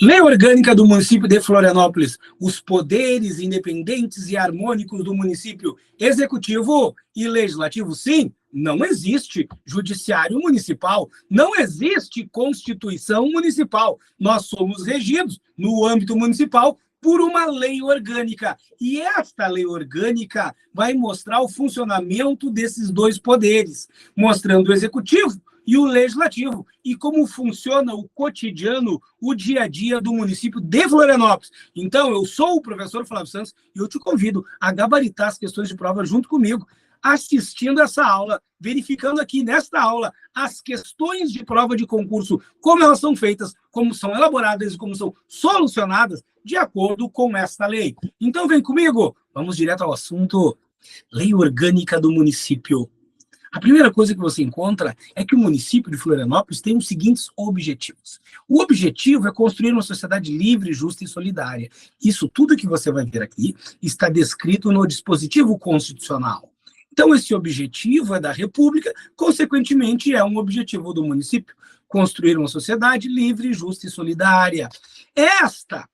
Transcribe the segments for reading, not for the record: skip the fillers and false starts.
Lei Orgânica do município de Florianópolis. Os poderes independentes e harmônicos do município executivo e legislativo, sim, não existe judiciário municipal, não existe constituição municipal. Nós somos regidos, no âmbito municipal, por uma lei orgânica. E esta lei orgânica vai mostrar o funcionamento desses dois poderes, mostrando o executivo e o legislativo, e como funciona o cotidiano, o dia a dia do município de Florianópolis. Então, eu sou o professor Flávio Santos e eu te convido a gabaritar as questões de prova junto comigo, assistindo essa aula, verificando aqui nesta aula as questões de prova de concurso, como elas são feitas, como são elaboradas e como são solucionadas de acordo com esta lei. Então, vem comigo, vamos direto ao assunto. Lei Orgânica do município. A primeira coisa que você encontra é que o município de Florianópolis tem os seguintes objetivos. O objetivo é construir uma sociedade livre, justa e solidária. Isso tudo que você vai ver aqui está descrito no dispositivo constitucional. Então, esse objetivo é da República, consequentemente, é um objetivo do município, construir uma sociedade livre, justa e solidária. Esta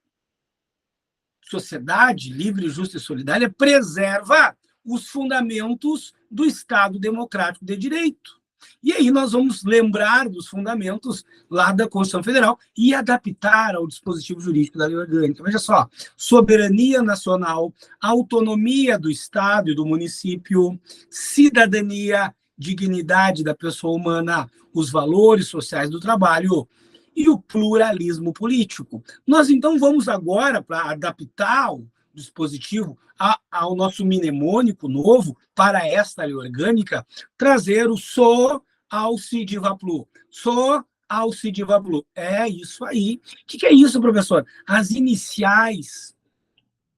sociedade livre, justa e solidária preserva os fundamentos do Estado Democrático de Direito. E aí nós vamos lembrar dos fundamentos lá da Constituição Federal e adaptar ao dispositivo jurídico da lei orgânica. Veja só, soberania nacional, autonomia do Estado e do município, cidadania, dignidade da pessoa humana, os valores sociais do trabalho e o pluralismo político. Nós, então, vamos agora, para adaptar o dispositivo ao nosso mnemônico novo para esta lei orgânica, trazer o so ao si diva plu. So ao si diva plu. É isso aí. O que é isso, professor? As iniciais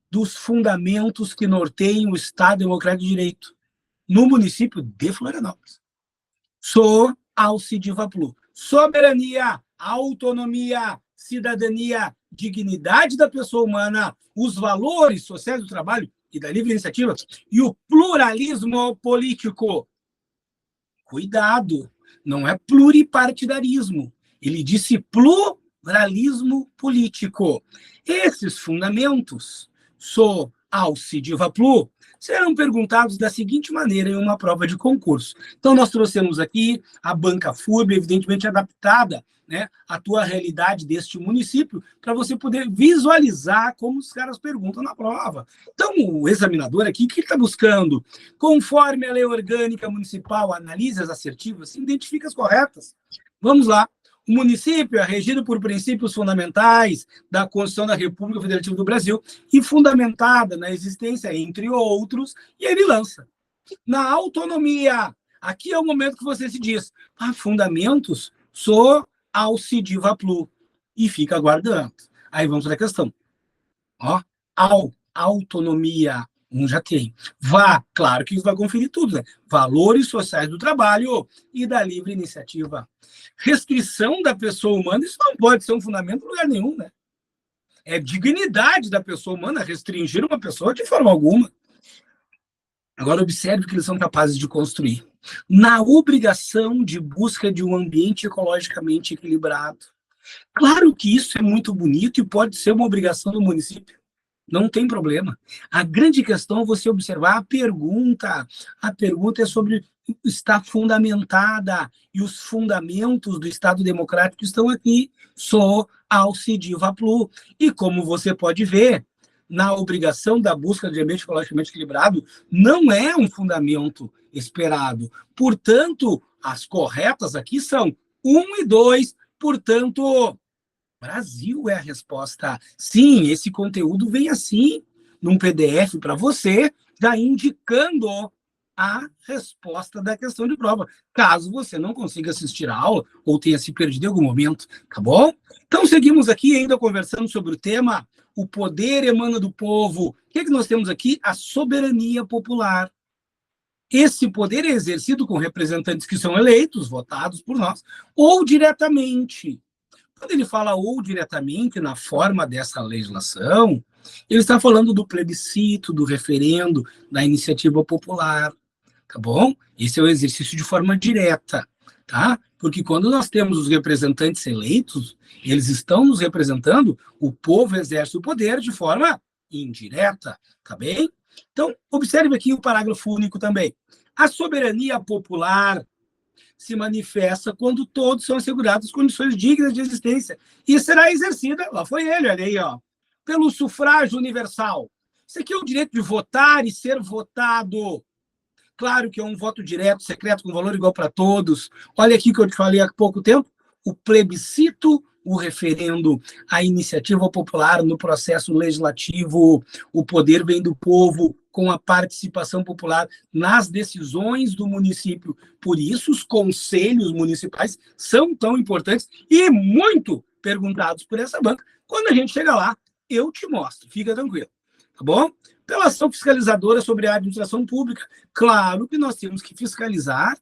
dos fundamentos que norteiam o Estado Democrático de Direito no município de Florianópolis. So ao si diva plu. Soberania, autonomia, cidadania, dignidade da pessoa humana, os valores sociais do trabalho e da livre iniciativa e o pluralismo político. Cuidado, não é pluripartidarismo. Ele disse pluralismo político. Esses fundamentos, so, ao, si, diva, plu, serão perguntados da seguinte maneira em uma prova de concurso. Então, nós trouxemos aqui a banca FURB, evidentemente adaptada, né, à tua realidade deste município, para você poder visualizar como os caras perguntam na prova. Então, o examinador aqui, o que ele está buscando? Conforme a lei orgânica municipal, analise as assertivas, identifica as corretas. Vamos lá. O município é regido por princípios fundamentais da Constituição da República Federativa do Brasil e fundamentada na existência, entre outros, e ele lança. Na autonomia, aqui é o momento que você se diz, fundamentos, so, ao, si, diva, plu, e fica aguardando. Aí vamos para a questão. Ó, autonomia, já tem. Claro que isso vai conferir tudo, né? Valores sociais do trabalho e da livre iniciativa. Restrição da pessoa humana, isso não pode ser um fundamento em lugar nenhum, né? É dignidade da pessoa humana restringir uma pessoa de forma alguma. Agora, observe o que eles são capazes de construir. Na obrigação de busca de um ambiente ecologicamente equilibrado. Claro que isso é muito bonito e pode ser uma obrigação do município. Não tem problema. A grande questão é você observar a pergunta. A pergunta é sobre está fundamentada e os fundamentos do Estado Democrático estão aqui. So, ao, si, diva, plu. E como você pode ver, na obrigação da busca de ambiente ecologicamente equilibrado, não é um fundamento esperado. Portanto, as corretas aqui são 1 e 2, portanto, Brasil é a resposta. Sim, esse conteúdo vem assim, num PDF para você, já indicando a resposta da questão de prova, caso você não consiga assistir a aula ou tenha se perdido em algum momento, tá bom? Então, seguimos aqui ainda conversando sobre o tema, o poder emana do povo. O que é que nós temos aqui? A soberania popular. Esse poder é exercido com representantes que são eleitos, votados por nós, ou diretamente. Quando ele fala ou diretamente na forma dessa legislação, ele está falando do plebiscito, do referendo, da iniciativa popular, tá bom? Esse é o exercício de forma direta, tá? Porque quando nós temos os representantes eleitos, eles estão nos representando, o povo exerce o poder de forma indireta, tá bem? Então, observe aqui o parágrafo único também. A soberania popular se manifesta quando todos são assegurados condições dignas de existência e será exercida, lá foi ele, olha aí, ó, pelo sufrágio universal. Isso aqui é o direito de votar e ser votado. Claro que é um voto direto, secreto, com valor igual para todos. Olha aqui que eu te falei há pouco tempo, o plebiscito, o referendo, a iniciativa popular no processo legislativo, o poder vem do povo com a participação popular nas decisões do município. Por isso, os conselhos municipais são tão importantes e muito perguntados por essa banca. Quando a gente chega lá, eu te mostro, fica tranquilo, tá bom? Pela ação fiscalizadora sobre a administração pública, claro que nós temos que fiscalizar.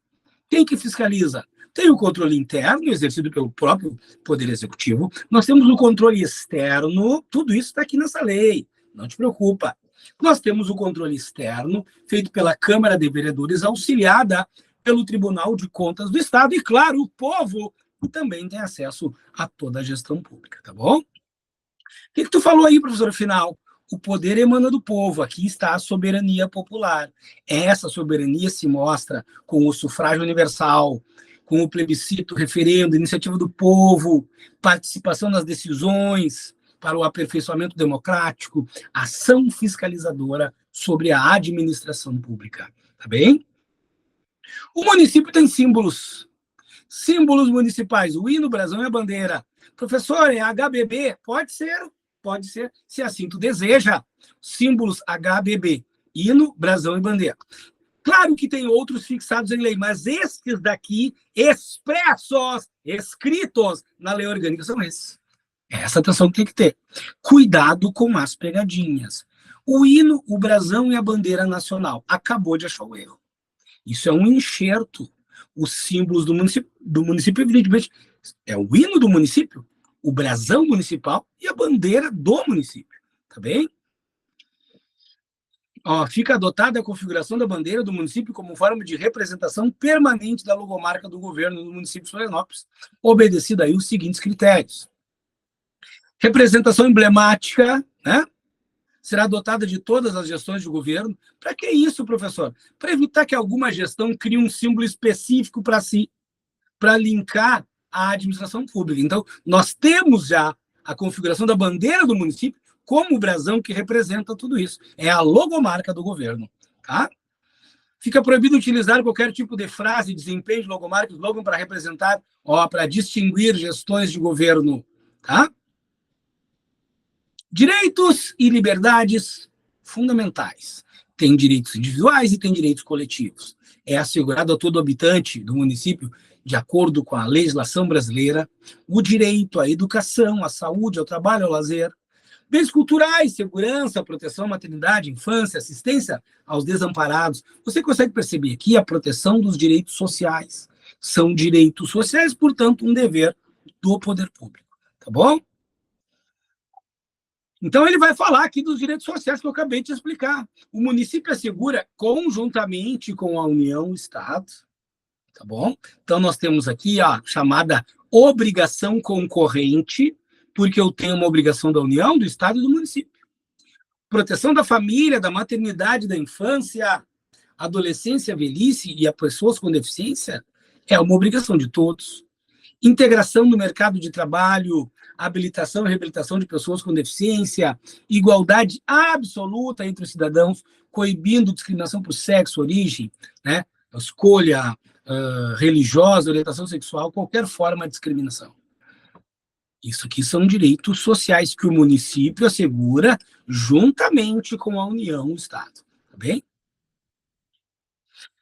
Quem que fiscaliza? Tem o controle interno, exercido pelo próprio Poder Executivo. Nós temos o controle externo, tudo isso está aqui nessa lei, não te preocupa. Nós temos o controle externo, feito pela Câmara de Vereadores, auxiliada pelo Tribunal de Contas do Estado, e, claro, o povo, que também tem acesso a toda a gestão pública, tá bom? O que tu falou aí, professor, final? O poder emana do povo, aqui está a soberania popular. Essa soberania se mostra com o sufrágio universal, com o plebiscito, referendo, iniciativa do povo, participação nas decisões para o aperfeiçoamento democrático, ação fiscalizadora sobre a administração pública. Tá bem? O município tem símbolos. Símbolos municipais, o hino, o brasão e a bandeira. Professor, é HBB? Pode ser, se assim tu deseja. Símbolos HBB, hino, brasão e bandeira. Claro que tem outros fixados em lei, mas estes daqui, expressos, escritos na lei orgânica, são esses. Essa atenção que tem que ter. Cuidado com as pegadinhas. O hino, o brasão e a bandeira nacional. Acabou de achar o erro. Isso é um enxerto. Os símbolos do município, evidentemente, é o hino do município, o brasão municipal e a bandeira do município. Tá bem? Ó, fica adotada a configuração da bandeira do município como forma de representação permanente da logomarca do governo do município de Florianópolis, obedecido aí os seguintes critérios. Representação emblemática, né? Será adotada de todas as gestões de governo. Para que isso, professor? Para evitar que alguma gestão crie um símbolo específico para si, para linkar a administração pública. Então, nós temos já a configuração da bandeira do município como o brasão que representa tudo isso. É a logomarca do governo, tá? Fica proibido utilizar qualquer tipo de frase, desempenho de logomarca, slogan para representar, para distinguir gestões de governo, tá? Direitos e liberdades fundamentais. Tem direitos individuais e tem direitos coletivos. É assegurado a todo habitante do município, de acordo com a legislação brasileira, o direito à educação, à saúde, ao trabalho, ao lazer, bens culturais, segurança, proteção à maternidade, infância, assistência aos desamparados. Você consegue perceber aqui a proteção dos direitos sociais. São direitos sociais, portanto, um dever do poder público. Tá bom? Então, ele vai falar aqui dos direitos sociais que eu acabei de explicar. O município assegura conjuntamente com a União, o Estado, tá bom? Então, nós temos aqui a chamada obrigação concorrente, porque eu tenho uma obrigação da União, do Estado e do município. Proteção da família, da maternidade, da infância, adolescência, velhice e a pessoas com deficiência é uma obrigação de todos. Integração no mercado de trabalho, habilitação e reabilitação de pessoas com deficiência, igualdade absoluta entre os cidadãos, coibindo discriminação por sexo, origem, né, escolha religiosa, orientação sexual, qualquer forma de discriminação. Isso aqui são direitos sociais que o município assegura juntamente com a União, o Estado, tá bem?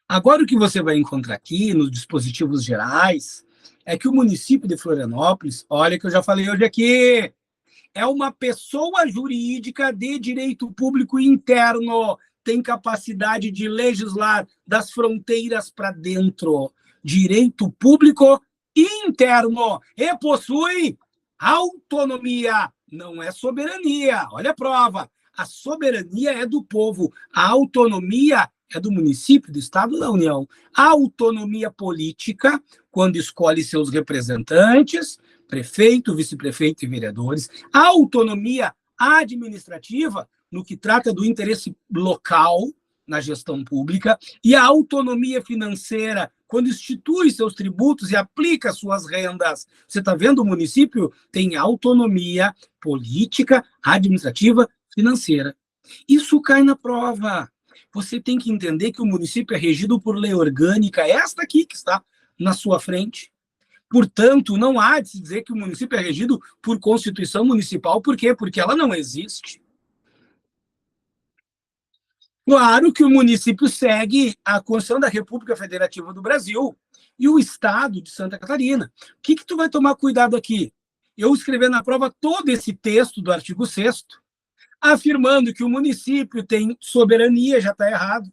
Agora, o que você vai encontrar aqui nos dispositivos gerais é que o município de Florianópolis, olha que eu já falei hoje aqui, é uma pessoa jurídica de direito público interno, tem capacidade de legislar das fronteiras para dentro, direito público interno, e possui autonomia, não é soberania. Olha a prova, a soberania é do povo, a autonomia é do município, do Estado, da União. A autonomia política, quando escolhe seus representantes, prefeito, vice-prefeito e vereadores. A autonomia administrativa, no que trata do interesse local na gestão pública, e a autonomia financeira, quando institui seus tributos e aplica suas rendas. Você está vendo, o município tem autonomia política, administrativa, financeira. Isso cai na prova. Você tem que entender que o município é regido por lei orgânica, esta aqui que está na sua frente. Portanto, não há de se dizer que o município é regido por Constituição Municipal. Por quê? Porque ela não existe. Claro que o município segue a Constituição da República Federativa do Brasil e o Estado de Santa Catarina. O que tu vai tomar cuidado aqui? Eu escrevi na prova todo esse texto do artigo 6º, afirmando que o município tem soberania, já está errado,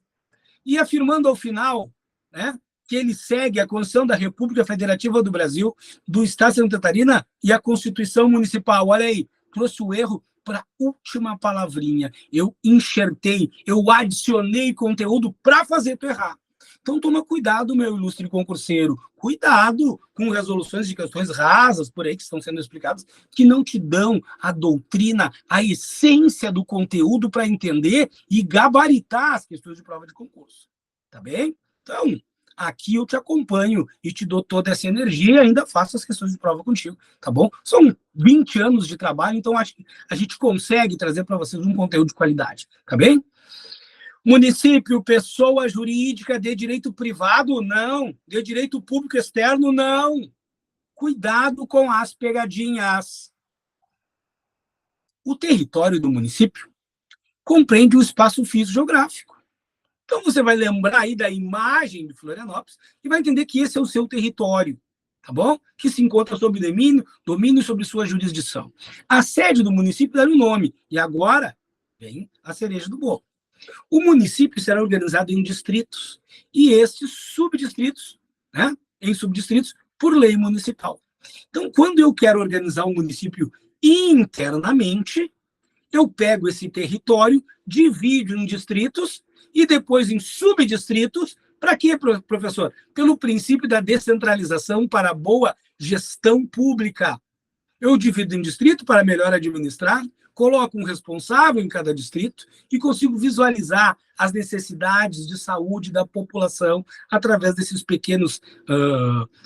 e afirmando ao final, né, que ele segue a Constituição da República Federativa do Brasil, do Estado de Santa Catarina e a Constituição Municipal. Olha aí, trouxe o erro para a última palavrinha. Eu enxertei, eu adicionei conteúdo para fazer tu errar. Então, toma cuidado, meu ilustre concurseiro. Cuidado com resoluções de questões rasas por aí que estão sendo explicadas, que não te dão a doutrina, a essência do conteúdo para entender e gabaritar as questões de prova de concurso. Tá bem? Então, aqui eu te acompanho e te dou toda essa energia e ainda faço as questões de prova contigo, tá bom? São 20 anos de trabalho, então acho que a gente consegue trazer para vocês um conteúdo de qualidade, tá bem? Município, pessoa jurídica de direito privado? Não. De direito público externo? Não. Cuidado com as pegadinhas. O território do município compreende o espaço físico-geográfico. Então, você vai lembrar aí da imagem de Florianópolis e vai entender que esse é o seu território, tá bom? Que se encontra sob domínio sobre sua jurisdição. A sede do município dá o nome. E agora vem a cereja do bolo. O município será organizado em distritos, e estes subdistritos, né, em subdistritos, por lei municipal. Então, quando eu quero organizar um município internamente, eu pego esse território, divido em distritos e depois em subdistritos. Para quê, professor? Pelo princípio da descentralização para boa gestão pública. Eu divido em distrito para melhor administrar, coloco um responsável em cada distrito e consigo visualizar as necessidades de saúde da população através desses pequenos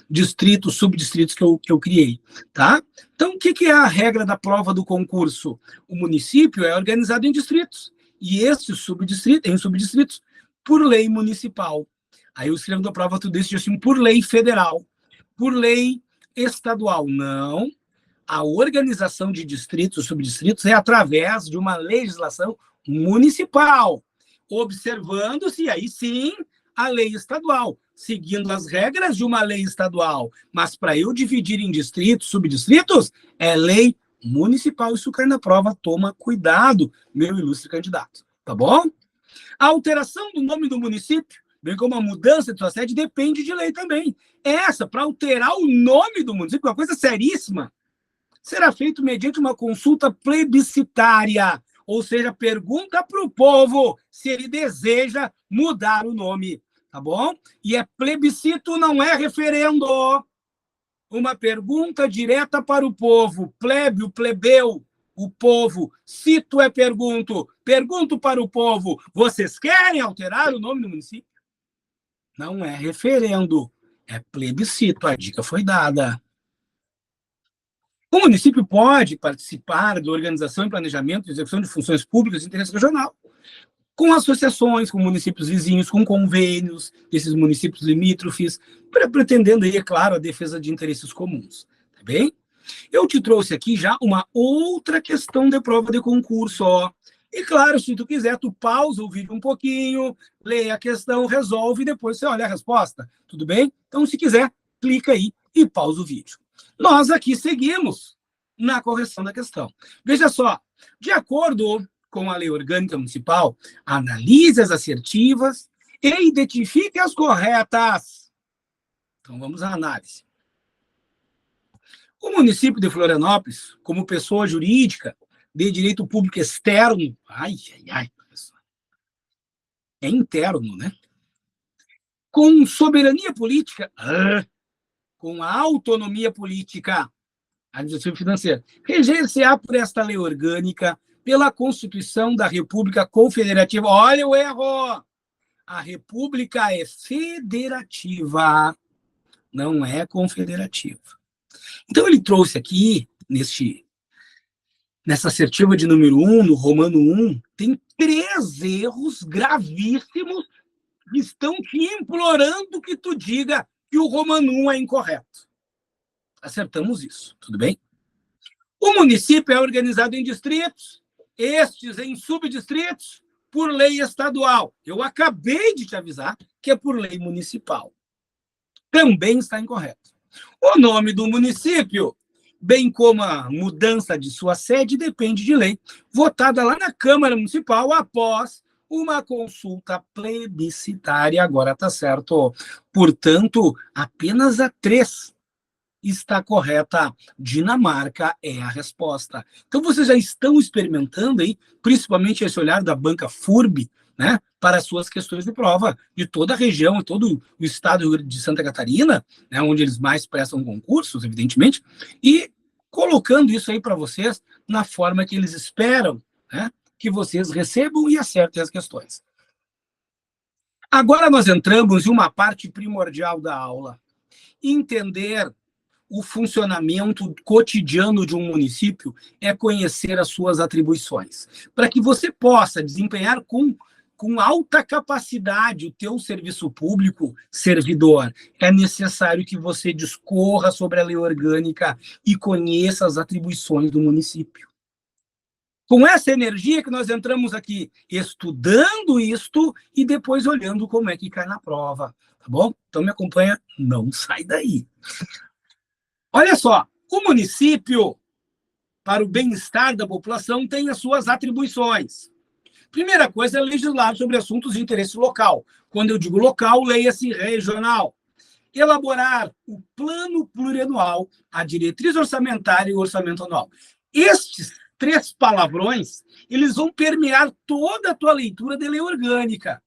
distritos, subdistritos que eu criei. Tá? Então, o que é a regra da prova do concurso? O município é organizado em distritos e esses subdistritos, em subdistritos, por lei municipal. Aí eu escrevo da prova tudo isso assim, por lei federal, por lei estadual. Não. A organização de distritos, subdistritos, é através de uma legislação municipal, observando-se, aí sim, a lei estadual, seguindo as regras de uma lei estadual. Mas para eu dividir em distritos, subdistritos, é lei municipal. Isso cai na prova, toma cuidado, meu ilustre candidato. Tá bom? A alteração do nome do município, bem como a mudança de sua sede, depende de lei também. Essa, para alterar o nome do município, é uma coisa seríssima, será feito mediante uma consulta plebiscitária, ou seja, pergunta para o povo se ele deseja mudar o nome, tá bom? E é plebiscito, não é referendo. Uma pergunta direta para o povo, plébio, plebeu, o povo. Cito é pergunto para o povo, vocês querem alterar o nome do município? Não é referendo, é plebiscito, a dica foi dada. O município pode participar da organização e planejamento e execução de funções públicas de interesse regional, com associações, com municípios vizinhos, com convênios desses municípios limítrofes, pretendendo aí, é claro, a defesa de interesses comuns. Tá bem? Eu te trouxe aqui já uma outra questão de prova de concurso, ó. E claro, se tu quiser, tu pausa o vídeo um pouquinho, lê a questão, resolve e depois você olha a resposta. Tudo bem? Então, se quiser, clica aí e pausa o vídeo. Nós aqui seguimos na correção da questão. Veja só, de acordo com a Lei Orgânica Municipal, analise as assertivas e identifique as corretas. Então, vamos à análise. O município de Florianópolis, como pessoa jurídica de direito público externo, professor, é interno, né? Com soberania política, com a autonomia política, administrativa e financeira, reger-se-á por esta lei orgânica, pela Constituição da República Confederativa. Olha o erro! A República é federativa, não é confederativa. Então, ele trouxe aqui, nessa assertiva de número 1, no Romano 1, tem 3 erros gravíssimos que estão te implorando que tu diga que o Romano 1 é incorreto. Acertamos isso, tudo bem? O município é organizado em distritos, estes em subdistritos, por lei estadual. Eu acabei de te avisar que é por lei municipal. Também está incorreto. O nome do município, bem como a mudança de sua sede, depende de lei, votada lá na Câmara Municipal após uma consulta plebiscitária. Agora está certo. Portanto, apenas a 3 está correta. Dinamarca é a resposta. Então, vocês já estão experimentando aí, principalmente esse olhar da banca FURB, né, para as suas questões de prova de toda a região, todo o estado de Santa Catarina, né, onde eles mais prestam concursos, evidentemente, e colocando isso aí para vocês na forma que eles esperam, né, que vocês recebam e acertem as questões. Agora nós entramos em uma parte primordial da aula. Entender o funcionamento cotidiano de um município é conhecer as suas atribuições. Para que você possa desempenhar com alta capacidade o teu serviço público, servidor, é necessário que você discorra sobre a lei orgânica e conheça as atribuições do município. Com essa energia que nós entramos aqui, estudando isto e depois olhando como é que cai na prova, tá bom? Então me acompanha, não sai daí. Olha só, o município, para o bem-estar da população, tem as suas atribuições. Primeira coisa é legislar sobre assuntos de interesse local. Quando eu digo local, leia-se regional. Elaborar o plano plurianual, a diretriz orçamentária e o orçamento anual. Estes 3 palavrões, eles vão permear toda a tua leitura de lei orgânica.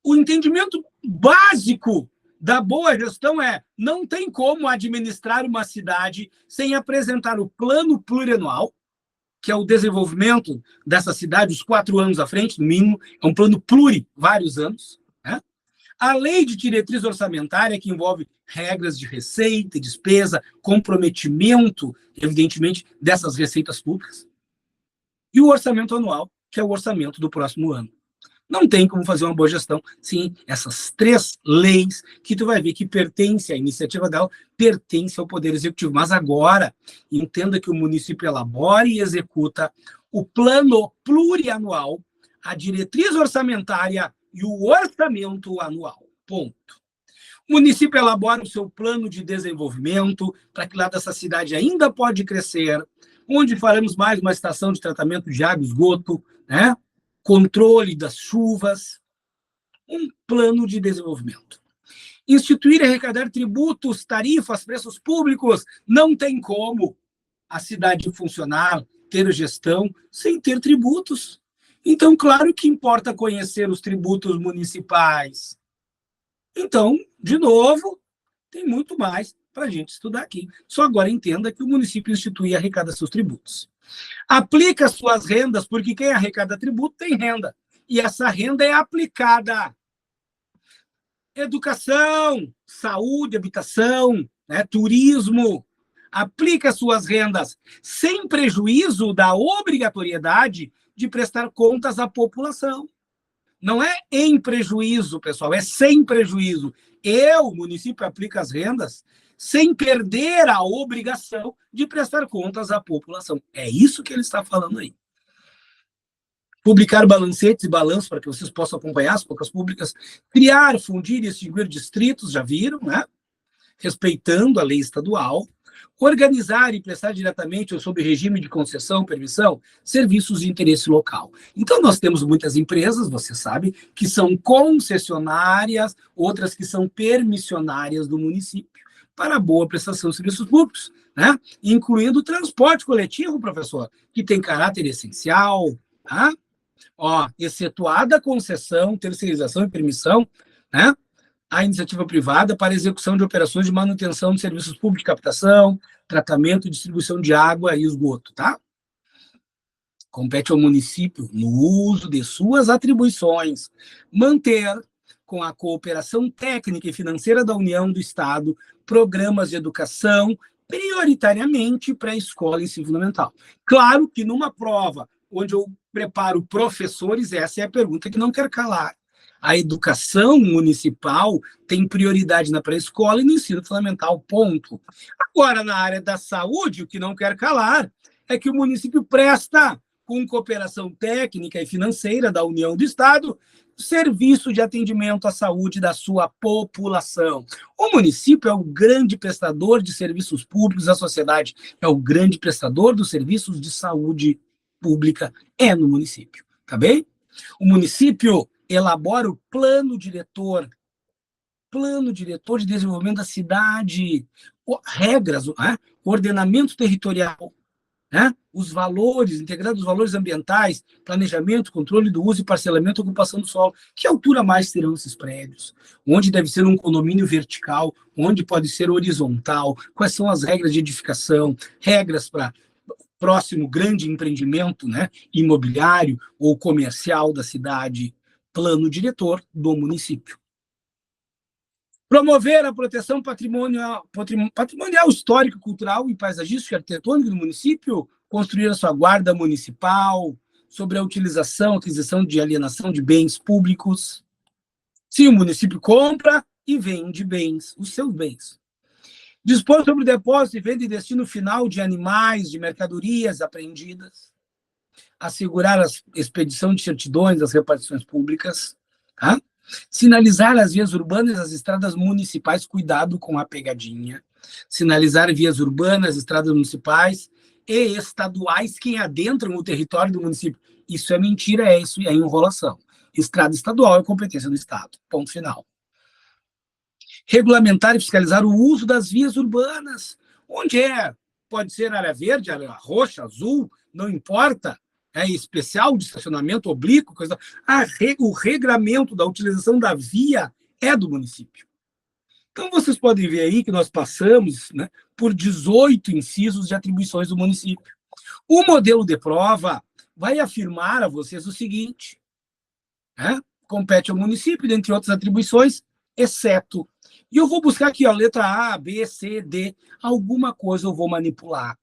O entendimento básico da boa gestão não tem como administrar uma cidade sem apresentar o plano plurianual, que é o desenvolvimento dessa cidade, os 4 anos à frente, no mínimo, é um plano vários anos, né? A lei de diretriz orçamentária, que envolve regras de receita, despesa, comprometimento, evidentemente, dessas receitas públicas. E o orçamento anual, que é o orçamento do próximo ano. Não tem como fazer uma boa gestão sem essas 3 leis que tu vai ver que pertence à iniciativa dela, pertence ao Poder Executivo. Mas agora, entenda que o município elabora e executa o plano plurianual, a diretriz orçamentária e o orçamento anual. Ponto. O município elabora o seu plano de desenvolvimento para que lá dessa cidade ainda pode crescer, onde faremos mais uma estação de tratamento de água e esgoto, né? Controle das chuvas, um plano de desenvolvimento. Instituir e arrecadar tributos, tarifas, preços públicos, não tem como a cidade funcionar, ter gestão, sem ter tributos. Então, claro que importa conhecer os tributos municipais. Então, de novo, tem muito mais para a gente estudar aqui. Só agora entenda que o município institui e arrecada seus tributos. Aplica suas rendas, porque quem arrecada tributo tem renda. E essa renda é aplicada. Educação, saúde, habitação, né, turismo. Aplica suas rendas sem prejuízo da obrigatoriedade de prestar contas à população. Não é em prejuízo, pessoal, é sem prejuízo. O município, aplica as rendas sem perder a obrigação de prestar contas à população. É isso que ele está falando aí. Publicar balancetes e balanços para que vocês possam acompanhar as poucas públicas. Criar, fundir e extinguir distritos, já viram, né? Respeitando a lei estadual. Organizar e prestar diretamente ou sob regime de concessão, permissão, serviços de interesse local. Então, nós temos muitas empresas, você sabe, que são concessionárias, outras que são permissionárias do município, para a boa prestação de serviços públicos, né? Incluindo o transporte coletivo, professor, que tem caráter essencial, tá? Ó, excetuada a concessão, terceirização e permissão, né? A iniciativa privada para execução de operações de manutenção de serviços públicos de captação, tratamento e distribuição de água e esgoto, tá? Compete ao município, no uso de suas atribuições, manter, com a cooperação técnica e financeira da União do Estado, programas de educação, prioritariamente pré-escola e ensino fundamental. Claro que numa prova onde eu preparo professores, essa é a pergunta que não quer calar. A educação municipal tem prioridade na pré-escola e no ensino fundamental, ponto. Agora, na área da saúde, o que não quer calar é que o município presta, com cooperação técnica e financeira da União do Estado, serviço de atendimento à saúde da sua população. O município é o grande prestador de serviços públicos à sociedade, é o grande prestador dos serviços de saúde pública, é no município, tá bem? O município elabora o plano diretor de desenvolvimento da cidade, regras, ordenamento territorial, os valores, integrando os valores ambientais, planejamento, controle do uso e parcelamento e ocupação do solo. Que altura mais terão esses prédios? Onde deve ser um condomínio vertical? Onde pode ser horizontal? Quais são as regras de edificação? Regras para próximo grande empreendimento, imobiliário ou comercial da cidade? Plano diretor do município. Promover a proteção patrimonial histórico, cultural e paisagística e arquitetônica do município, construir a sua guarda municipal, sobre a utilização, aquisição de alienação de bens públicos. Se o município compra e vende bens, os seus bens. Dispor sobre o depósito e venda e destino final de animais, de mercadorias apreendidas. Assegurar a expedição de certidões das repartições públicas, tá? Sinalizar as vias urbanas e as estradas municipais, cuidado com a pegadinha. Sinalizar vias urbanas, estradas municipais e estaduais que adentram o território do município. Isso é mentira, isso é enrolação. Estrada estadual é competência do Estado, ponto final. Regulamentar e fiscalizar o uso das vias urbanas. Onde é? Pode ser área verde, área roxa, azul, não importa. É especial de estacionamento oblíquo, coisa. O regramento da utilização da via é do município. Então, vocês podem ver aí que nós passamos por 18 incisos de atribuições do município. O modelo de prova vai afirmar a vocês o seguinte, compete ao município, dentre outras atribuições, exceto. E eu vou buscar aqui, letra A, B, C, D, alguma coisa eu vou manipular.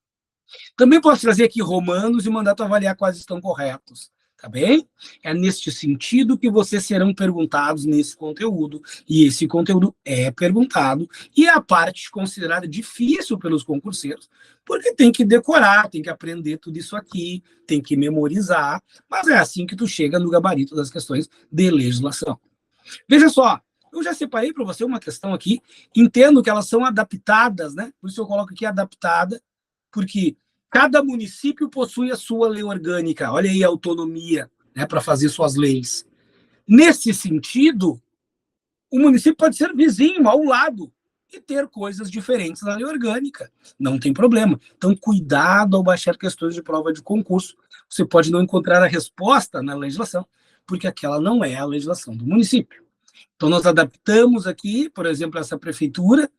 Também posso trazer aqui romanos e mandar tu avaliar quais estão corretos, tá bem? É neste sentido que vocês serão perguntados nesse conteúdo, e esse conteúdo é perguntado, e é a parte considerada difícil pelos concurseiros, porque tem que decorar, tem que aprender tudo isso aqui, tem que memorizar, mas é assim que tu chega no gabarito das questões de legislação. Veja só, eu já separei para você uma questão aqui, entendo que elas são adaptadas, por isso eu coloco aqui adaptada, porque cada município possui a sua lei orgânica, olha aí a autonomia para fazer suas leis. Nesse sentido, o município pode ser vizinho, ao lado, e ter coisas diferentes na lei orgânica, não tem problema. Então, cuidado ao baixar questões de prova de concurso, você pode não encontrar a resposta na legislação, porque aquela não é a legislação do município. Então, nós adaptamos aqui, por exemplo, essa prefeitura,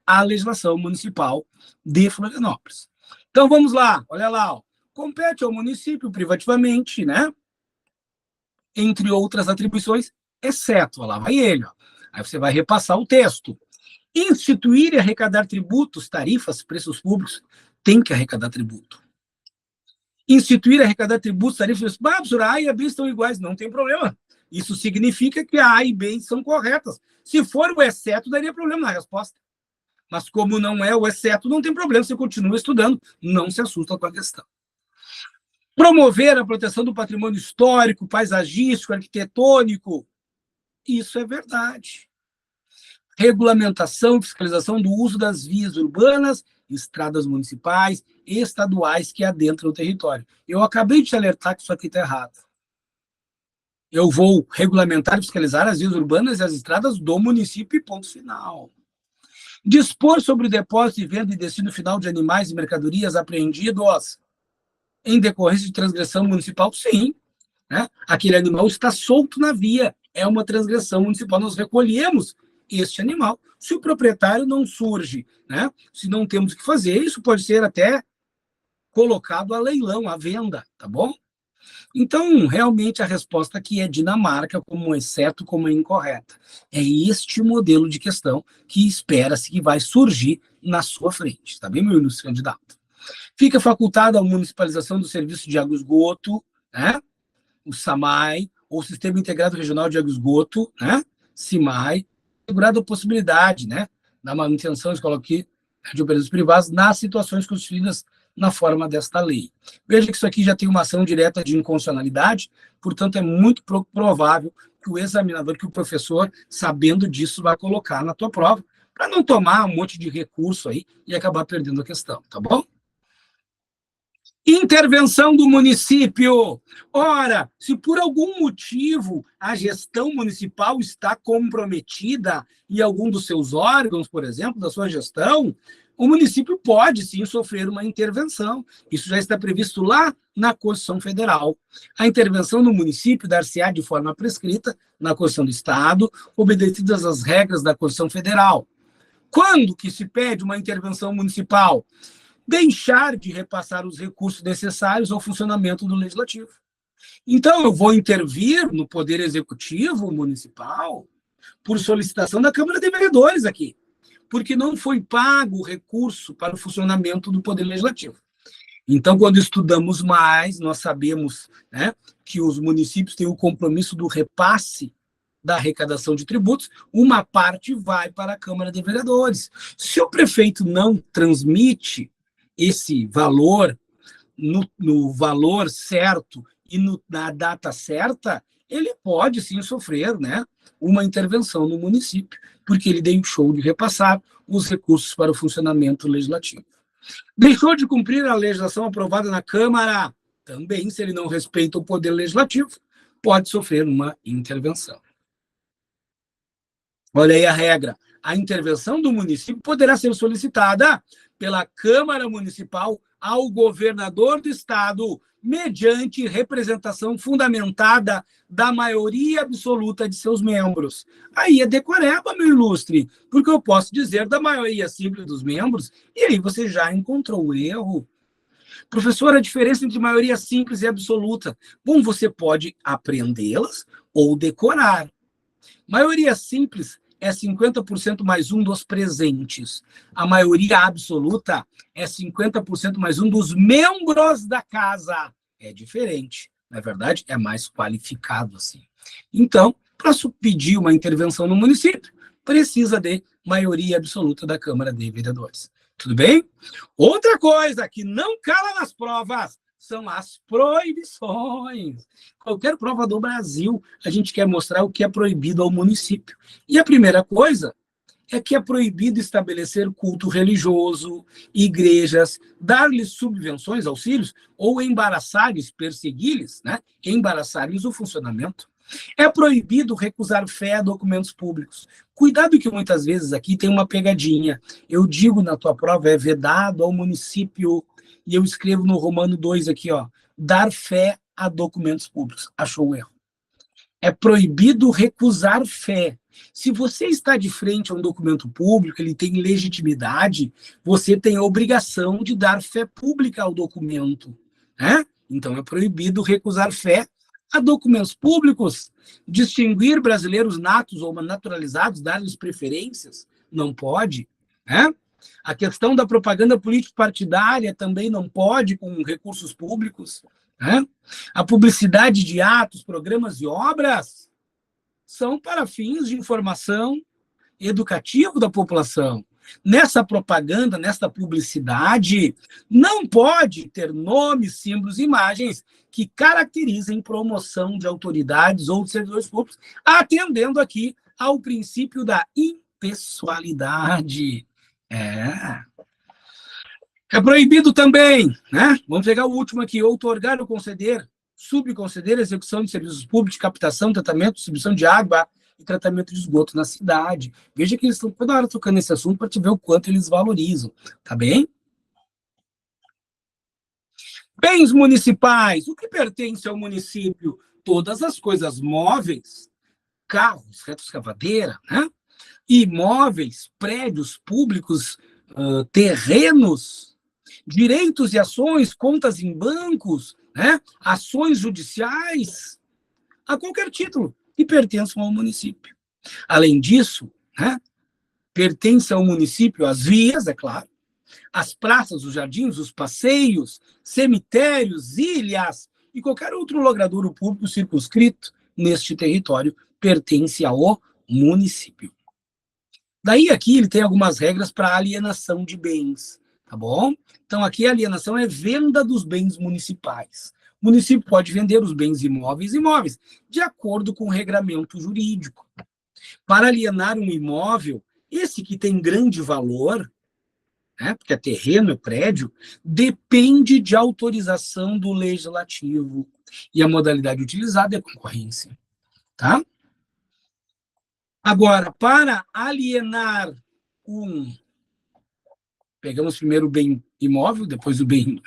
à legislação municipal de Florianópolis. Então, vamos lá, olha lá. Compete ao município privativamente, entre outras atribuições, exceto, lá vai ele. Aí você vai repassar o texto. Instituir e arrecadar tributos, tarifas, preços públicos, tem que arrecadar tributo. Instituir e arrecadar tributos, tarifas, professor, A e a B estão iguais, não tem problema. Isso significa que a A e B são corretas. Se for o exceto, daria problema na resposta. Mas como não é o exceto, não tem problema, você continua estudando, não se assusta com a questão. Promover a proteção do patrimônio histórico, paisagístico, arquitetônico, isso é verdade. Regulamentação e fiscalização do uso das vias urbanas, estradas municipais e estaduais que adentram o território. Eu acabei de te alertar que isso aqui está errado. Eu vou regulamentar e fiscalizar as vias urbanas e as estradas do município e ponto final. Dispor sobre o depósito e venda e destino final de animais e mercadorias apreendidos em decorrência de transgressão municipal, sim. né? Aquele animal está solto na via, é uma transgressão municipal, nós recolhemos este animal. Se o proprietário não surge, né? Se não temos o que fazer, isso pode ser até colocado a leilão, à venda, tá bom? Então, realmente, a resposta aqui é Dinamarca, como exceto, como incorreta. É este modelo de questão que espera-se que vai surgir na sua frente, tá bem, meu ilustre candidato? Fica facultada a municipalização do serviço de água e esgoto, né? O SAMAI, ou Sistema Integrado Regional de Água e Esgoto, né? SIMAI, assegurada a possibilidade, né, da manutenção, escola aqui, de operações privadas nas situações constituídas na forma desta lei. Veja que isso aqui já tem uma ação direta de inconstitucionalidade, portanto, é muito provável que o examinador, que o professor, sabendo disso, vai colocar na tua prova, para não tomar um monte de recurso aí e acabar perdendo a questão, tá bom? Intervenção do município. Ora, se por algum motivo a gestão municipal está comprometida em algum dos seus órgãos, por exemplo, da sua gestão, o município pode sim sofrer uma intervenção. Isso já está previsto lá na Constituição Federal. A intervenção no município dar-se-á de forma prescrita na Constituição do Estado, obedecidas as regras da Constituição Federal. Quando que se pede uma intervenção municipal? Deixar de repassar os recursos necessários ao funcionamento do legislativo. Então, eu vou intervir no Poder Executivo Municipal por solicitação da Câmara de Vereadores aqui, porque não foi pago o recurso para o funcionamento do Poder Legislativo. Então, quando estudamos mais, nós sabemos, né, que os municípios têm o compromisso do repasse da arrecadação de tributos, uma parte vai para a Câmara de Vereadores. Se o prefeito não transmite esse valor no valor certo e na data certa, ele pode sim sofrer, né, uma intervenção no município, porque ele deixou de repassar os recursos para o funcionamento legislativo. Deixou de cumprir a legislação aprovada na Câmara, também, se ele não respeita o poder legislativo, pode sofrer uma intervenção. Olha aí a regra. A intervenção do município poderá ser solicitada pela Câmara Municipal ao governador do Estado, mediante representação fundamentada da maioria absoluta de seus membros. Aí é decoreba, meu ilustre, porque eu posso dizer da maioria simples dos membros, e aí você já encontrou o erro. Professor, a diferença entre maioria simples e absoluta? Bom, você pode aprendê-las ou decorar. Maioria simples é 50% mais um dos presentes. A maioria absoluta é 50% mais um dos membros da casa. É diferente, não é verdade? É mais qualificado assim. Então, para pedir uma intervenção no município, precisa de maioria absoluta da Câmara de Vereadores. Tudo bem? Outra coisa que não cala nas provas são as proibições. Qualquer prova do Brasil, a gente quer mostrar o que é proibido ao município. E a primeira coisa é que é proibido estabelecer culto religioso, igrejas, dar-lhes subvenções, auxílios, ou embaraçar-lhes, persegui-lhes, né? Embaraçar-lhes o funcionamento. É proibido recusar fé a documentos públicos. Cuidado que muitas vezes aqui tem uma pegadinha. Eu digo na tua prova, é vedado ao município. E eu escrevo no Romano 2 aqui, ó, dar fé a documentos públicos. Achou o erro. É proibido recusar fé. Se você está de frente a um documento público, ele tem legitimidade, você tem a obrigação de dar fé pública ao documento, né? Então é proibido recusar fé a documentos públicos, distinguir brasileiros natos ou naturalizados, dar-lhes preferências, não pode, né? A questão da propaganda político-partidária também não pode com recursos públicos, né? A publicidade de atos, programas e obras são para fins de informação educativo da população. Nessa propaganda, nessa publicidade, não pode ter nomes, símbolos e imagens que caracterizem promoção de autoridades ou de servidores públicos, atendendo aqui ao princípio da impessoalidade. É proibido também, né? Vamos pegar o último aqui, outorgar ou conceder, subconceder a execução de serviços públicos de captação, tratamento, distribuição de água e tratamento de esgoto na cidade. Veja que eles estão toda hora tocando nesse assunto para te ver o quanto eles valorizam, tá bem? Bens municipais, o que pertence ao município? todas as coisas móveis, carros, retroescavadeira, né? Imóveis, prédios públicos, terrenos, direitos e ações, contas em bancos, né? Ações judiciais, a qualquer título, que pertençam ao município. Além disso, né, pertence ao município as vias, é claro, as praças, os jardins, os passeios, cemitérios, ilhas e qualquer outro logradouro público circunscrito neste território pertence ao município. Daí aqui ele tem algumas regras para alienação de bens, tá bom? Então aqui a alienação é venda dos bens municipais. O município pode vender os bens imóveis e imóveis, de acordo com o regramento jurídico. Para alienar um imóvel, esse que tem grande valor, né, porque é terreno, é prédio, depende de autorização do legislativo. E a modalidade utilizada é concorrência. Tá? Agora, para alienar um... Pegamos primeiro o bem imóvel, depois o bem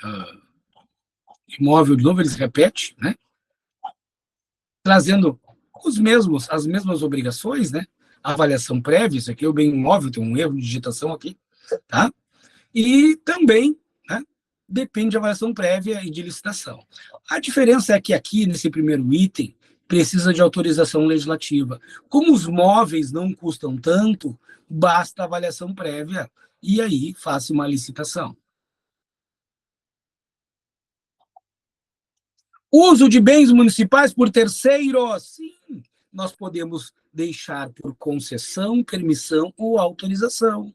imóvel de novo, ele se repete, né? Trazendo as mesmas obrigações, né? Avaliação prévia, isso aqui é o bem imóvel, tem um erro de digitação aqui, tá? E também, né, depende de avaliação prévia e de licitação. A diferença é que aqui, nesse primeiro item, precisa de autorização legislativa. Como os móveis não custam tanto, basta avaliação prévia e aí faça uma licitação. Uso de bens municipais por terceiros. Sim, nós podemos deixar por concessão, permissão ou autorização.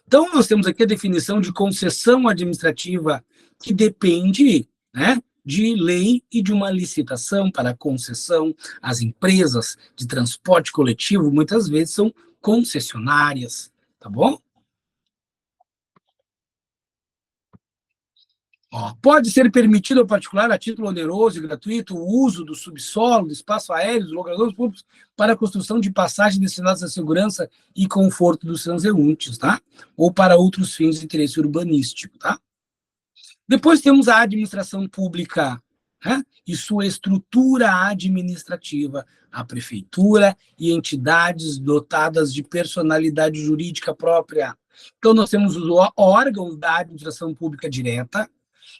Então, nós temos aqui a definição de concessão administrativa, que depende, né, de lei e de uma licitação para concessão. As empresas de transporte coletivo, muitas vezes, são concessionárias, tá bom? Pode ser permitido ao particular, a título oneroso e gratuito, o uso do subsolo, do espaço aéreo, dos logradouros públicos para a construção de passagens destinadas à segurança e conforto dos transeuntes, tá? Ou para outros fins de interesse urbanístico, tá? Depois temos a administração pública, né, e sua estrutura administrativa, a prefeitura e entidades dotadas de personalidade jurídica própria. Então, nós temos os órgãos da administração pública direta,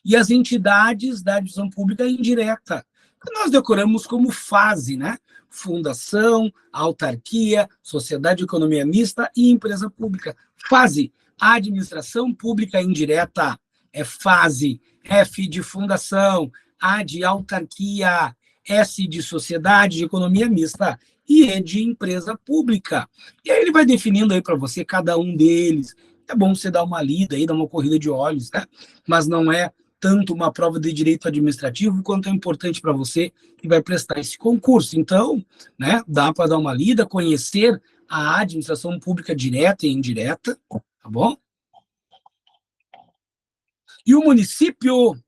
e as entidades da administração pública indireta, que nós decoramos como fase, né? Fundação, autarquia, sociedade de economia mista e empresa pública. Fase, administração pública indireta, é fase. F de fundação, A de autarquia, S de sociedade de economia mista e E de empresa pública. E aí ele vai definindo aí para você cada um deles. É bom você dar uma lida aí, dar uma corrida de olhos, né? Mas não é tanto uma prova de direito administrativo quanto é importante para você que vai prestar esse concurso. Então, né, dá para dar uma lida, conhecer a administração pública direta e indireta, tá bom? E o município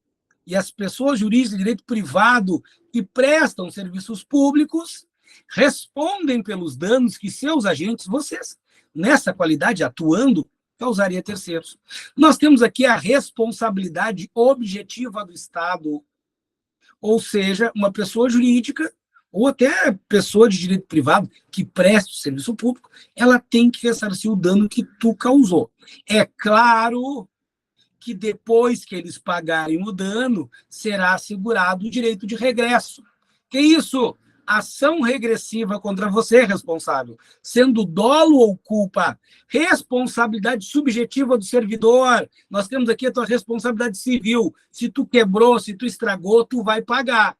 e as pessoas jurídicas de direito privado que prestam serviços públicos respondem pelos danos que seus agentes, vocês, nessa qualidade, atuando, causaria a terceiros. Nós temos aqui a responsabilidade objetiva do Estado, ou seja, uma pessoa jurídica ou até pessoa de direito privado que presta o serviço público, ela tem que ressarcir o dano que tu causou. É claro que depois que eles pagarem o dano, será assegurado o direito de regresso. Que isso? Ação regressiva contra você, responsável, sendo dolo ou culpa, responsabilidade subjetiva do servidor. Nós temos aqui a tua responsabilidade civil. Se tu quebrou, se tu estragou, tu vai pagar.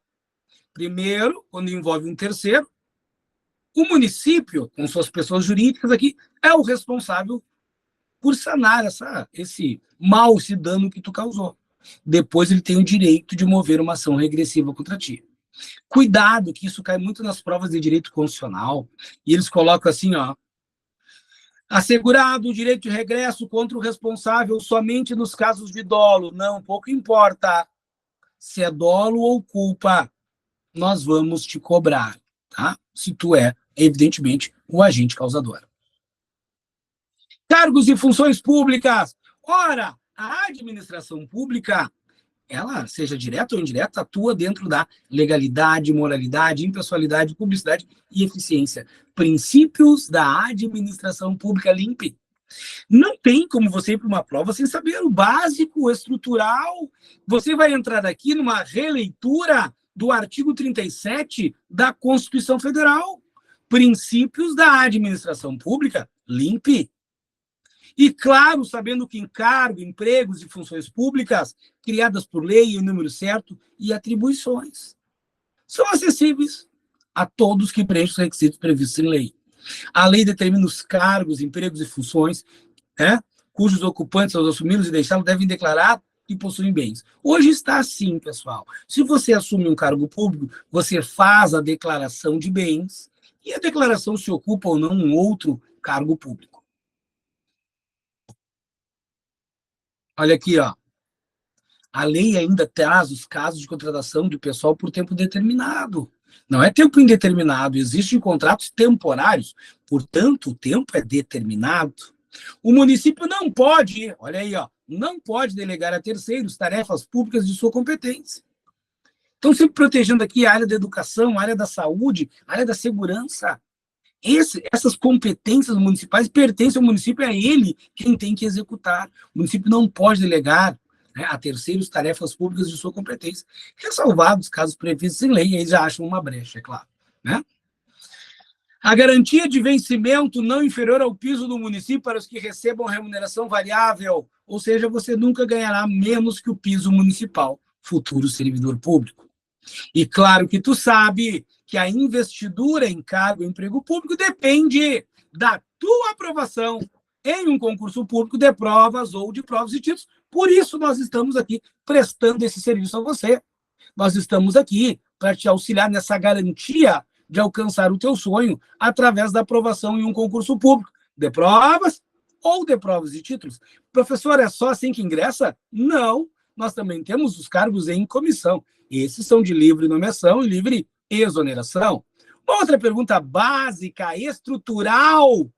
Primeiro, quando envolve um terceiro, o município, com suas pessoas jurídicas aqui, é o responsável por sanar esse mal, esse dano que tu causou. Depois ele tem o direito de mover uma ação regressiva contra ti. Cuidado, que isso cai muito nas provas de direito constitucional, e eles colocam assim, ó, assegurado o direito de regresso contra o responsável somente nos casos de dolo. Não, pouco importa se é dolo ou culpa, nós vamos te cobrar, tá? Se tu é, evidentemente, o agente causador. Cargos e funções públicas. Ora, a administração pública ela, seja direta ou indireta, atua dentro da legalidade, moralidade, impessoalidade, publicidade e eficiência. Princípios da administração pública limpa. Não tem como você ir para uma prova sem saber o básico, o estrutural. Você vai entrar aqui numa releitura do artigo 37 da Constituição Federal. Princípios da administração pública limpe. E, claro, sabendo que encargo, empregos e funções públicas criadas por lei em número certo e atribuições são acessíveis a todos que preenchem os requisitos previstos em lei. A lei determina os cargos, empregos e funções, cujos ocupantes, ao assumi-los e deixá-los, devem declarar que possuem bens. Hoje está assim, pessoal. Se você assume um cargo público, você faz a declaração de bens e a declaração se ocupa ou não um outro cargo público. Olha aqui, ó. A lei ainda traz os casos de contratação de pessoal por tempo determinado. Não é tempo indeterminado, existem contratos temporários, portanto, o tempo é determinado. O município não pode, olha aí, ó, não pode delegar a terceiros tarefas públicas de sua competência. Estão sempre protegendo aqui a área da educação, a área da saúde, a área da segurança. Essas competências municipais pertencem ao município, é ele quem tem que executar. O município não pode delegar, né, a terceiros tarefas públicas de sua competência, ressalvados casos previstos em lei, eles já acham uma brecha, é claro. Né? A garantia de vencimento não inferior ao piso do município para os que recebam remuneração variável, ou seja, você nunca ganhará menos que o piso municipal, futuro servidor público. E claro que tu sabe que a investidura em cargo e emprego público depende da tua aprovação em um concurso público de provas ou de provas e títulos. Por isso nós estamos aqui prestando esse serviço a você. Nós estamos aqui para te auxiliar nessa garantia de alcançar o teu sonho através da aprovação em um concurso público de provas ou de provas e títulos. Professor, é só assim que ingressa? Não. Nós também temos os cargos em comissão. Esses são de livre nomeação e livre exoneração. Uma outra pergunta básica, estrutural,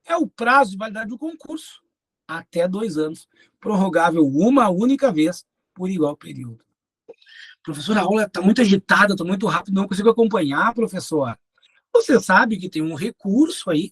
é o prazo de validade do concurso. Até 2 anos. Prorrogável uma única vez por igual período. Professor, a aula está muito agitada, está muito rápido, não consigo acompanhar, professor. Você sabe que tem um recurso aí,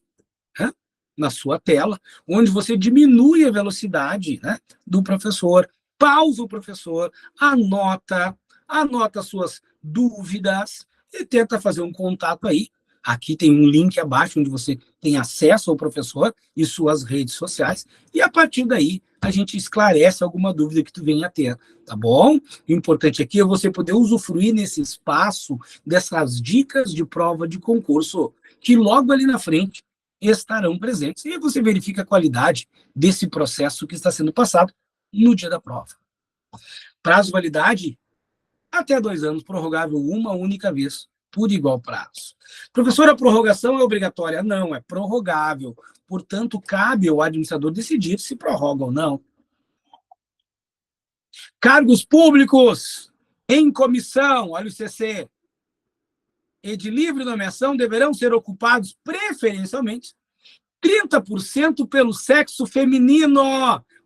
né, na sua tela, onde você diminui a velocidade, né, do professor, pausa o professor, anota suas dúvidas e tenta fazer um contato aí. Aqui tem um link abaixo onde você tem acesso ao professor e suas redes sociais, e a partir daí a gente esclarece alguma dúvida que tu venha a ter, tá bom? O importante aqui é você poder usufruir nesse espaço dessas dicas de prova de concurso, que logo ali na frente estarão presentes, e você verifica a qualidade desse processo que está sendo passado no dia da prova. Prazo de validade, até 2 anos, prorrogável uma única vez, por igual prazo. Professor, a prorrogação é obrigatória? Não, é prorrogável. Portanto, cabe ao administrador decidir se prorroga ou não. Cargos públicos em comissão, olha o CC, e de livre nomeação deverão ser ocupados preferencialmente 30% pelo sexo feminino.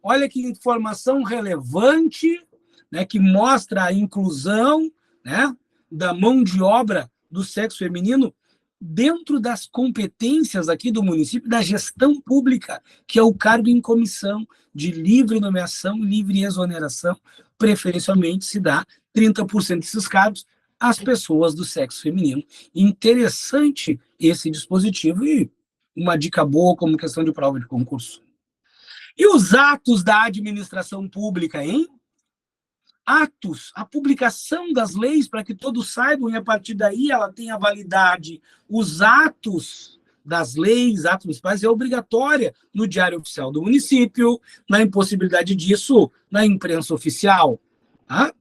Olha que informação relevante, né, que mostra a inclusão, né, da mão de obra do sexo feminino dentro das competências aqui do município da gestão pública, que é o cargo em comissão de livre nomeação, livre exoneração, preferencialmente se dá 30% desses cargos às pessoas do sexo feminino. Interessante esse dispositivo e uma dica boa como questão de prova de concurso. E os atos da administração pública, hein? Atos, a publicação das leis para que todos saibam e a partir daí ela tenha validade. Os atos das leis, atos municipais, é obrigatória no Diário Oficial do município, na impossibilidade disso, na imprensa oficial. Tá?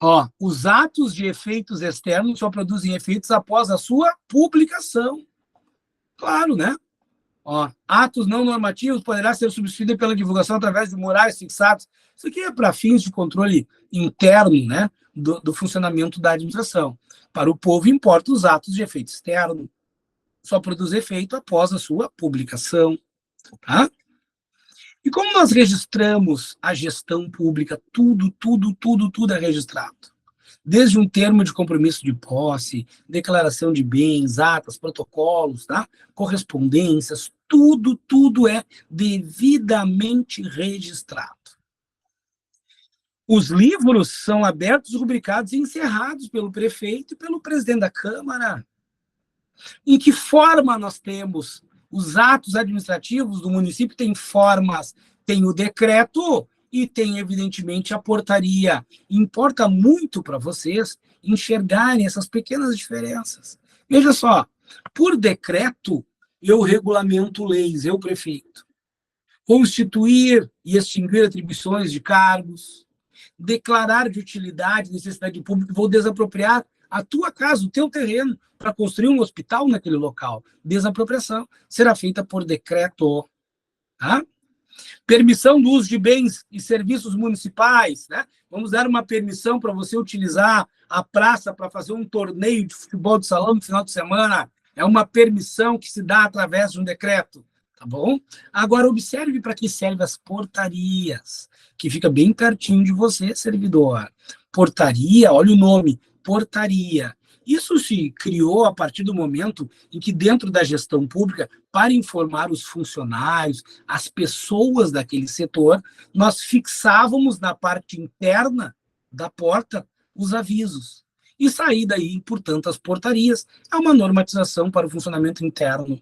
Ó, os atos de efeitos externos só produzem efeitos após a sua publicação. Claro, né? Ó, atos não normativos poderá ser substituídos pela divulgação através de murais fixados. Isso aqui é para fins de controle interno, né, do funcionamento da administração. Para o povo, importa os atos de efeito externo. Só produz efeito após a sua publicação. Tá? E como nós registramos a gestão pública? Tudo é registrado. Desde um termo de compromisso de posse, declaração de bens, atas, protocolos, tá? Correspondências, tudo é devidamente registrado. Os livros são abertos, rubricados e encerrados pelo prefeito e pelo presidente da Câmara. Em que forma nós temos? Os atos administrativos do município têm formas, tem o decreto e tem, evidentemente, a portaria. Importa muito para vocês enxergarem essas pequenas diferenças. Veja só, por decreto, eu regulamento leis, eu, prefeito. Constituir e extinguir atribuições de cargos, declarar de utilidade, necessidade pública, vou desapropriar a tua casa, o teu terreno, para construir um hospital naquele local. Desapropriação será feita por decreto. Tá? Permissão do uso de bens e serviços municipais. Né? Vamos dar uma permissão para você utilizar a praça para fazer um torneio de futebol de salão no final de semana. É uma permissão que se dá através de um decreto. Tá bom? Agora, observe para que servem as portarias, que fica bem pertinho de você, servidor. Portaria, olha o nome, portaria. Isso se criou a partir do momento em que, dentro da gestão pública, para informar os funcionários, as pessoas daquele setor, nós fixávamos na parte interna da porta os avisos. E sair daí, portanto, as portarias. É uma normatização para o funcionamento interno.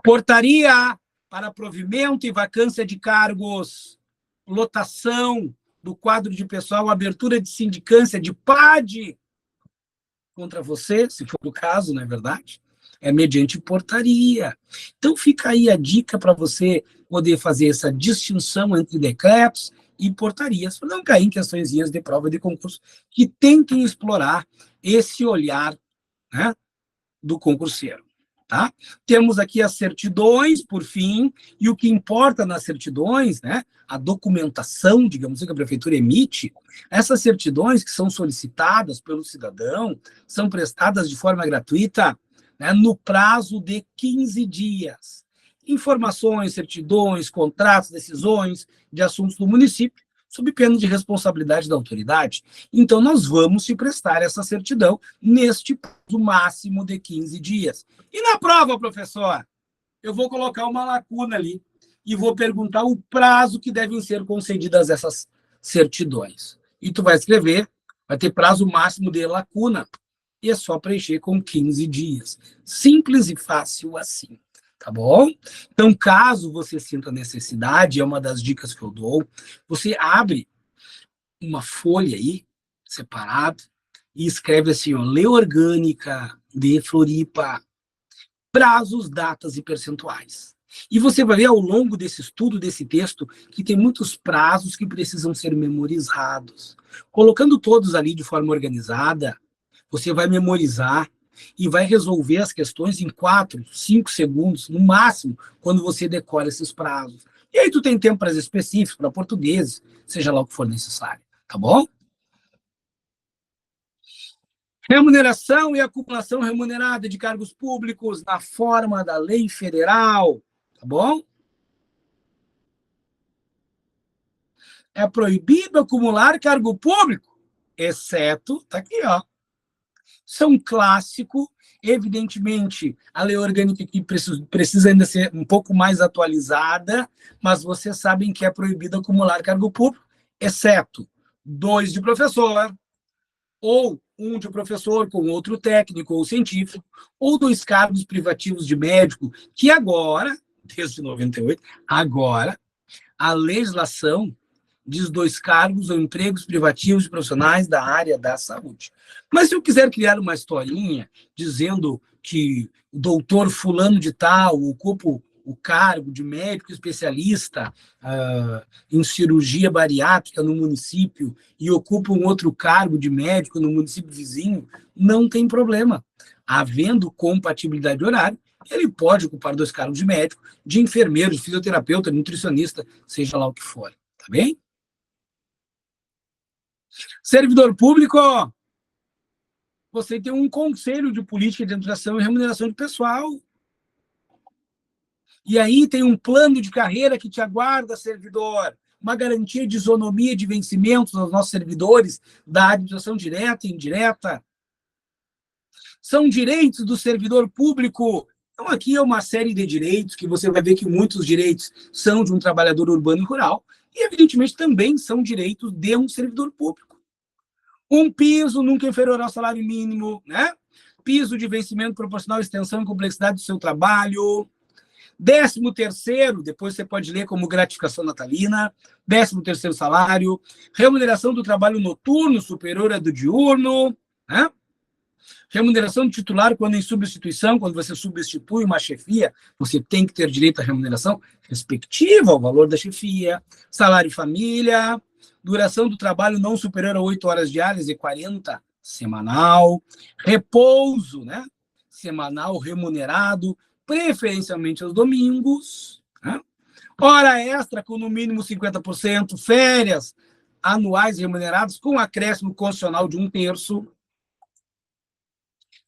Portaria para provimento e vacância de cargos, lotação do quadro de pessoal, abertura de sindicância, de PAD contra você, se for o caso, não é verdade? É mediante portaria. Então fica aí a dica para você poder fazer essa distinção entre decretos e portarias, para não cair em questõezinhas de prova de concurso que tentem explorar esse olhar, né, do concurseiro. Tá? Temos aqui as certidões, por fim, e o que importa nas certidões, né, a documentação, digamos assim, que a prefeitura emite, essas certidões que são solicitadas pelo cidadão, são prestadas de forma gratuita, né, no prazo de 15 dias. Informações, certidões, contratos, decisões de assuntos do município, sob pena de responsabilidade da autoridade. Então, nós vamos te prestar essa certidão neste prazo máximo de 15 dias. E na prova, professor, eu vou colocar uma lacuna ali e vou perguntar o prazo que devem ser concedidas essas certidões. E tu vai escrever, vai ter prazo máximo de lacuna, e é só preencher com 15 dias. Simples e fácil assim. Tá bom? Então, caso você sinta necessidade, é uma das dicas que eu dou, você abre uma folha aí, separado, e escreve assim, ó, Lei Orgânica de Floripa, prazos, datas e percentuais. E você vai ver ao longo desse estudo, desse texto, que tem muitos prazos que precisam ser memorizados. Colocando todos ali de forma organizada, você vai memorizar e vai resolver as questões em 4, 5 segundos, no máximo, quando você decora esses prazos. E aí tu tem tempo para as específicos, para português, seja lá o que for necessário, tá bom? Remuneração e acumulação remunerada de cargos públicos na forma da lei federal, tá bom? É proibido acumular cargo público, exceto, tá aqui, ó, isso é um clássico, evidentemente, a lei orgânica aqui precisa ainda ser um pouco mais atualizada, mas vocês sabem que é proibido acumular cargo público, exceto 2 de professor, ou 1 de professor com outro técnico ou científico, ou 2 cargos privativos de médico, que agora, desde 98, agora, a legislação diz 2 cargos ou empregos privativos de profissionais da área da saúde. Mas se eu quiser criar uma historinha dizendo que o doutor fulano de tal ocupa o cargo de médico especialista em cirurgia bariátrica no município e ocupa um outro cargo de médico no município vizinho, não tem problema. Havendo compatibilidade de horário, ele pode ocupar 2 cargos de médico, de enfermeiro, de fisioterapeuta, de nutricionista, seja lá o que for. Tá bem? Servidor público, você tem um conselho de política de administração e remuneração de pessoal. E aí tem um plano de carreira que te aguarda, servidor, uma garantia de isonomia de vencimentos aos nossos servidores da administração direta e indireta. São direitos do servidor público. Então, aqui é uma série de direitos que você vai ver que muitos direitos são de um trabalhador urbano e rural e, evidentemente, também são direitos de um servidor público. Um piso nunca inferior ao salário mínimo, né? Piso de vencimento proporcional à extensão e complexidade do seu trabalho. 13º, depois você pode ler como gratificação natalina, 13º salário, remuneração do trabalho noturno superior à do diurno, né? Remuneração do titular quando em substituição, quando você substitui uma chefia, você tem que ter direito à remuneração respectiva ao valor da chefia, salário família, duração do trabalho não superior a 8 horas diárias e 40 semanal, repouso, né? Semanal remunerado, preferencialmente aos domingos, né? Hora extra com no mínimo 50%, férias anuais remuneradas com acréscimo constitucional de 1/3.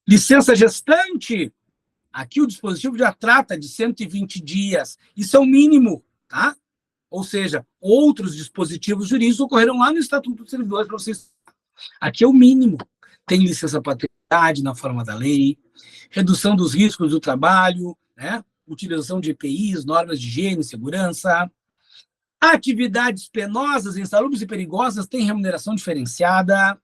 Licença gestante, aqui o dispositivo já trata de 120 dias, isso é o mínimo, tá? Ou seja, outros dispositivos jurídicos ocorreram lá no Estatuto do Servidor para vocês. Aqui é o mínimo. Tem licença paternidade na forma da lei, redução dos riscos do trabalho, né? Utilização de EPIs, normas de higiene e segurança. Atividades penosas, insalubres e perigosas têm remuneração diferenciada.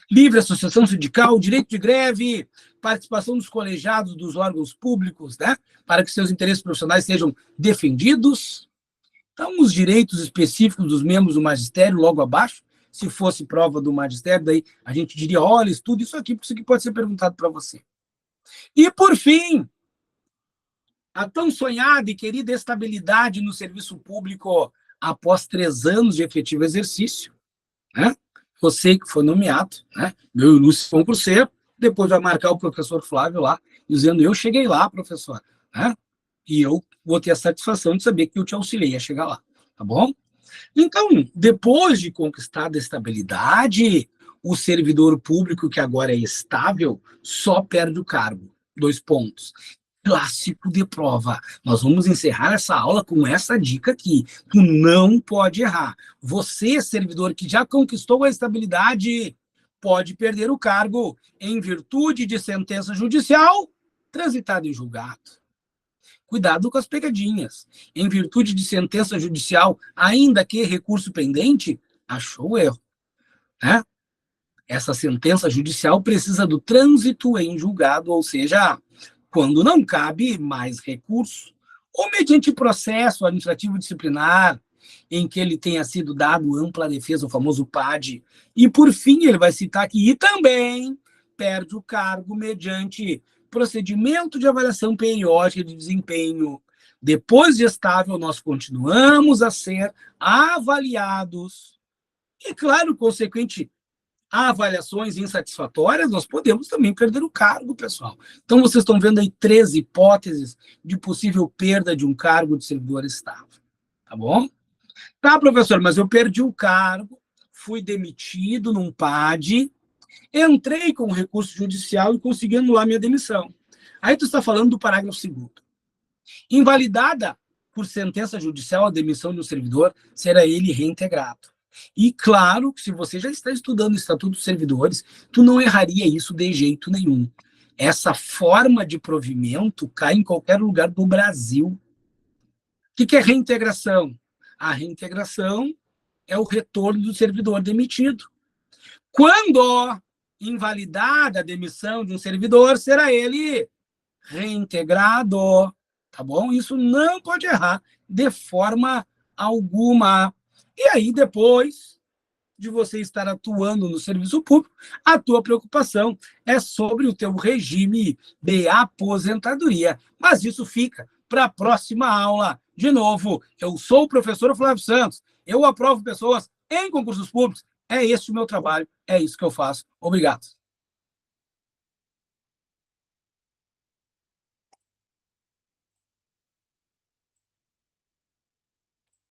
Livre associação sindical, direito de greve, participação dos colegiados dos órgãos públicos, né? Para que seus interesses profissionais sejam defendidos. Então, os direitos específicos dos membros do magistério, logo abaixo, se fosse prova do magistério, daí a gente diria, olha, estuda isso aqui, porque isso aqui pode ser perguntado para você. E, por fim, a tão sonhada e querida estabilidade no serviço público após 3 anos de efetivo exercício, né? Você que foi nomeado, né? Meu ilustre concurseiro, depois vai marcar o professor Flávio lá, dizendo, eu cheguei lá, professor, né? E eu vou ter a satisfação de saber que eu te auxiliei a chegar lá, tá bom? Então, depois de conquistada a estabilidade, o servidor público que agora é estável só perde o cargo. 2 pontos. Clássico de prova. Nós vamos encerrar essa aula com essa dica aqui. Tu não pode errar. Você, servidor que já conquistou a estabilidade, pode perder o cargo em virtude de sentença judicial transitada em julgado. Cuidado com as pegadinhas. Em virtude de sentença judicial, ainda que recurso pendente, achou o erro, né? Essa sentença judicial precisa do trânsito em julgado, ou seja, quando não cabe mais recurso, ou mediante processo administrativo disciplinar, em que ele tenha sido dado ampla defesa, o famoso PAD. E, por fim, ele vai citar aqui, e também perde o cargo mediante procedimento de avaliação periódica de desempenho. Depois de estável, nós continuamos a ser avaliados. E, claro, consequente a avaliações insatisfatórias, nós podemos também perder o cargo, pessoal. Então, vocês estão vendo aí 3 hipóteses de possível perda de um cargo de servidor estável. Tá bom? Tá, professor, mas eu perdi o cargo, fui demitido num PAD, entrei com recurso judicial e consegui anular minha demissão. Aí tu está falando do parágrafo 2º. Invalidada por sentença judicial a demissão de um servidor, será ele reintegrado. E claro que se você já está estudando o Estatuto dos Servidores, tu não erraria isso de jeito nenhum. Essa forma de provimento cai em qualquer lugar do Brasil. O que é reintegração? A reintegração é o retorno do servidor demitido. Quando invalidada a demissão de um servidor, será ele reintegrado, tá bom? Isso não pode errar de forma alguma. E aí, depois de você estar atuando no serviço público, a tua preocupação é sobre o teu regime de aposentadoria. Mas isso fica para a próxima aula. De novo, eu sou o professor Flávio Santos. Eu aprovo pessoas em concursos públicos. É esse o meu trabalho. É isso que eu faço. Obrigado.